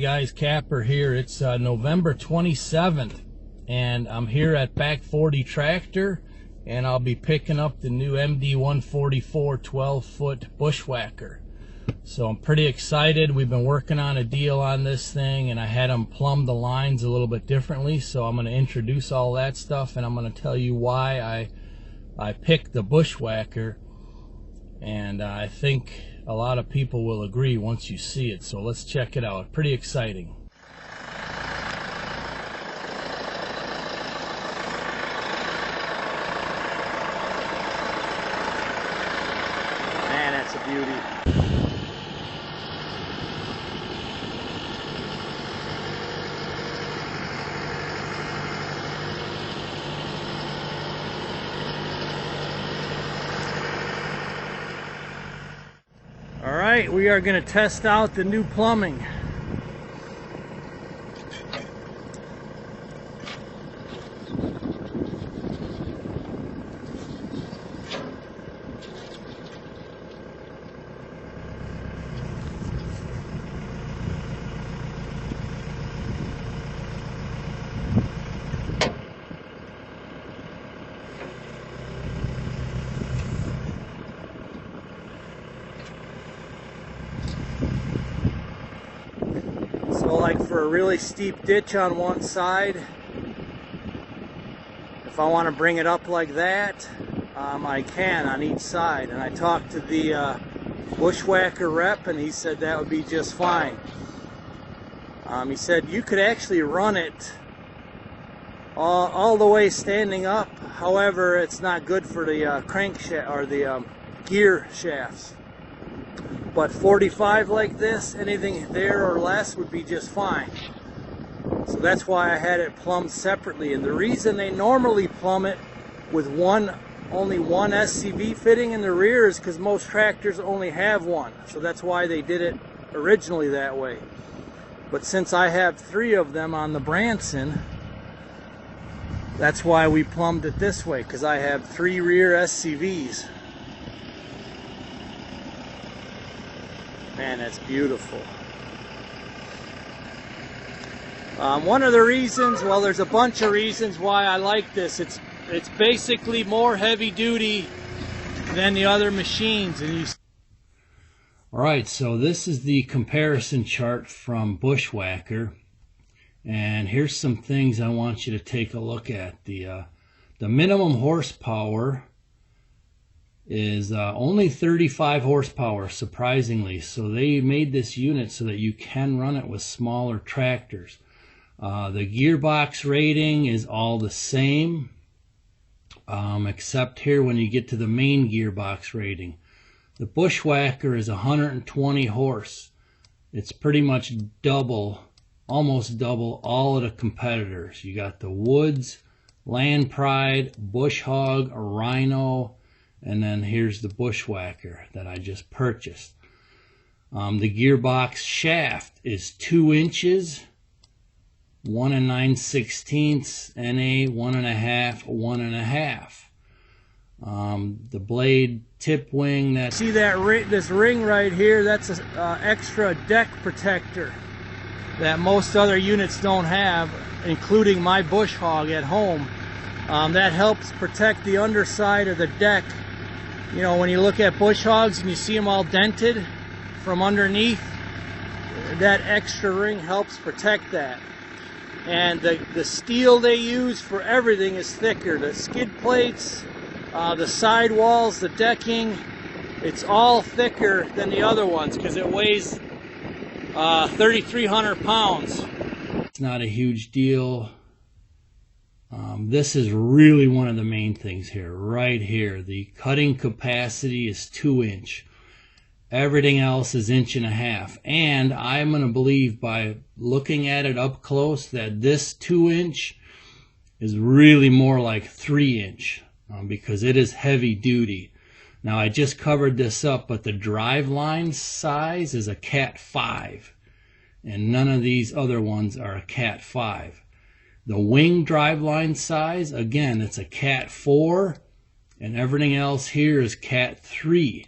Hey guys, Kapper here. It's November 27th and I'm here at Back 40 Tractor and I'll be picking up the new MD-144 12-foot Bushwhacker. So I'm pretty excited. We've been working on a deal on this thing and I had them plumb the lines a little bit differently, so I'm going to introduce all that stuff and I'm going to tell you why I picked the Bushwhacker, and I think a lot of people will agree once you see it. So let's check it out. Pretty exciting. Man, that's a beauty. All right, we are going to test out the new plumbing. So like for a really steep ditch on one side, if I want to bring it up like that, I can on each side. And I talked to the Bushwhacker rep and he said that would be just fine. He said you could actually run it all the way standing up. However, it's not good for the crankshaft or the gear shafts. But 45 like this, anything there or less would be just fine. So that's why I had it plumbed separately. And the reason they normally plumb it with only one SCV fitting in the rear is because most tractors only have one. So that's why they did it originally that way. But since I have 3 of them on the Branson, that's why we plumbed it this way, because I have 3 rear SCVs. Man, that's beautiful. One of the reasons, well, there's a bunch of reasons why I like this. It's basically more heavy duty than the other machines. And Alright, so this is the comparison chart from Bushwhacker. And here's some things I want you to take a look at. The minimum horsepower is only 35 horsepower, surprisingly. So they made this unit so that you can run it with smaller tractors. The gearbox rating is all the same, except here when you get to the main gearbox rating. The Bushwhacker is 120 horse. It's pretty much double, almost double all of the competitors. You got the Woods, Land Pride, Bush Hog, Rhino, and then here's the Bushwhacker that I just purchased. The gearbox shaft is 2 inches, 1 9/16, NA 1.5, 1.5. The blade tip wing, that see that this ring right here, that's an extra deck protector that most other units don't have, including my Bush Hog at home. That helps protect the underside of the deck. You know, when you look at Bush Hogs and you see them all dented from underneath, that extra ring helps protect that. And the steel they use for everything is thicker. The skid plates, the side walls, the decking, it's all thicker than the other ones because it weighs 3,300 pounds. It's not a huge deal. This is really one of the main things here, right here. The cutting capacity is 2 inch. Everything else is 1.5 inch. And I'm going to believe by looking at it up close that this 2 inch is really more like 3 inch because it is heavy duty. Now I just covered this up, but the drive line size is a Cat 5. And none of these other ones are a Cat 5. The wing driveline size, again, it's a Cat 4, and everything else here is Cat 3.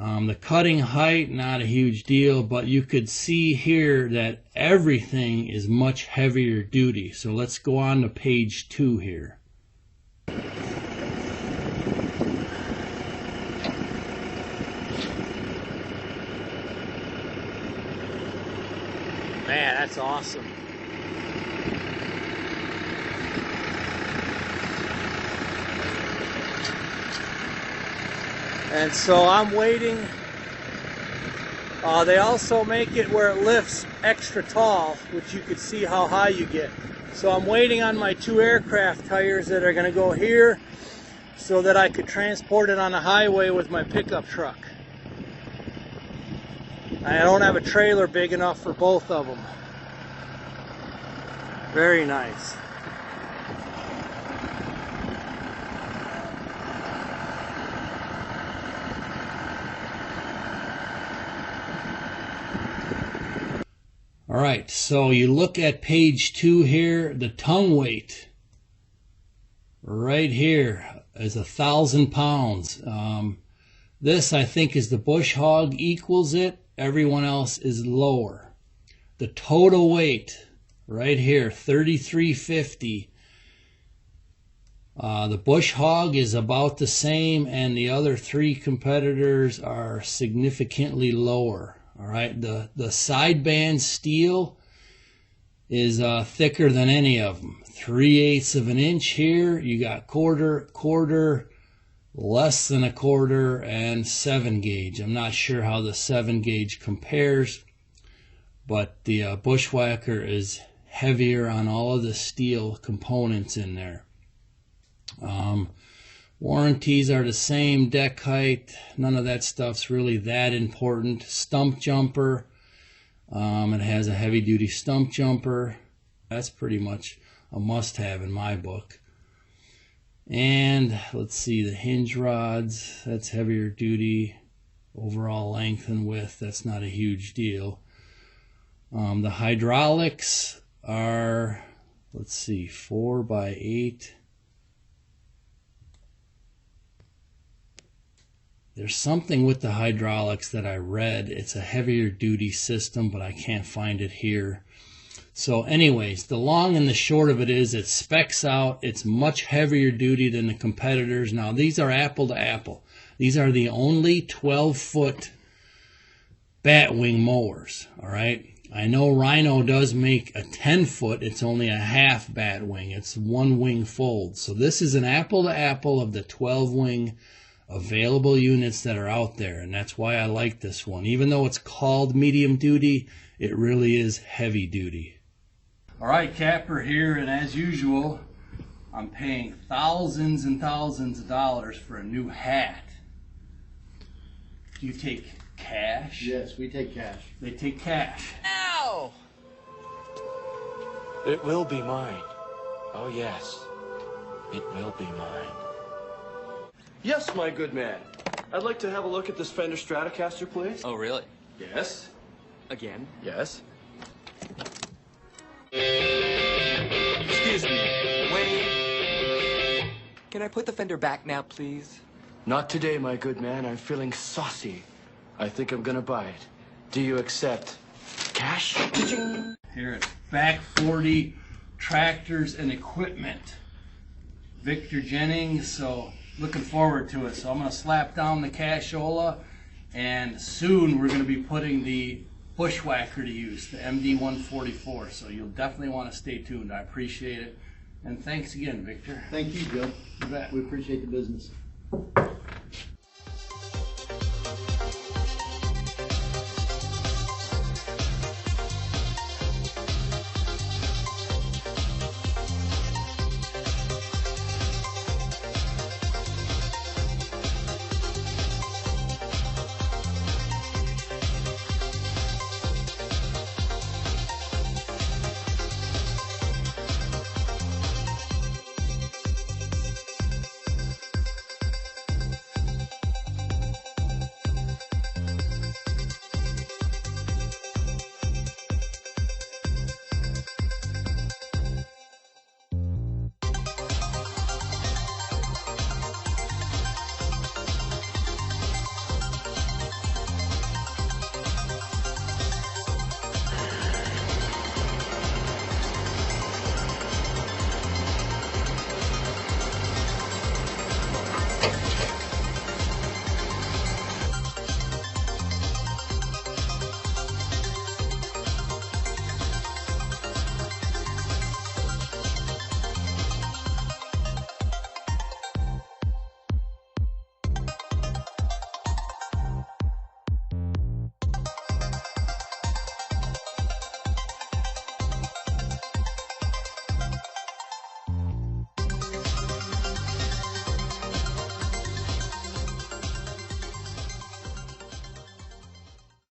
The cutting height, not a huge deal, but you could see here that everything is much heavier duty. So let's go on to page 2 here. Man, that's awesome. And so I'm waiting. They also make it where it lifts extra tall, which you could see how high you get. So I'm waiting on my 2 aircraft tires that are going to go here so that I could transport it on the highway with my pickup truck. I don't have a trailer big enough for both of them. Very nice. All right, so you look at page 2 here, the tongue weight right here is 1,000 pounds. This, I think, is the bush hog equals it. Everyone else is lower. The total weight right here, 3,350. The bush hog is about the same, and the other 3 competitors are significantly lower. All right, the sideband steel is thicker than any of them. 3/8 of an inch here. You got quarter, less than a quarter, and 7 gauge. I'm not sure how the 7 gauge compares, but the Bushwhacker is heavier on all of the steel components in there. Warranties are the same, deck height, none of that stuff's really that important. Stump jumper, it has a heavy duty stump jumper. That's pretty much a must-have in my book. And let's see, the hinge rods, that's heavier duty. Overall length and width, that's not a huge deal. The hydraulics are, let's see, 4x8. There's something with the hydraulics that I read. It's a heavier duty system, but I can't find it here. So anyways, the long and the short of it is it specs out. It's much heavier duty than the competitors. Now, these are apple to apple. These are the only 12-foot batwing mowers, all right? I know Rhino does make a 10-foot. It's only a half batwing. It's 1 wing fold. So this is an apple to apple of the 12-wing available units that are out there, and that's why I like this one. Even though it's called medium duty, it really is heavy duty. All right, Kapper here, and as usual, I'm paying thousands and thousands of dollars for a new hat. Do you take cash? Yes, we take cash. They take cash. Ow! It will be mine. Oh yes, it will be mine. Yes, my good man. I'd like to have a look at this Fender Stratocaster, please. Oh, really? Yes. Again? Yes. Excuse me. Wait. Can I put the fender back now, please? Not today, my good man. I'm feeling saucy. I think I'm gonna buy it. Do you accept cash? Here at Back 40 Tractors and Equipment. Victor Jennings, so looking forward to it. So I'm going to slap down the cashola, and soon we're going to be putting the Bushwhacker to use, the MD-144. So you'll definitely want to stay tuned. I appreciate it. And thanks again, Victor. Thank you, Joe. You bet. We appreciate the business.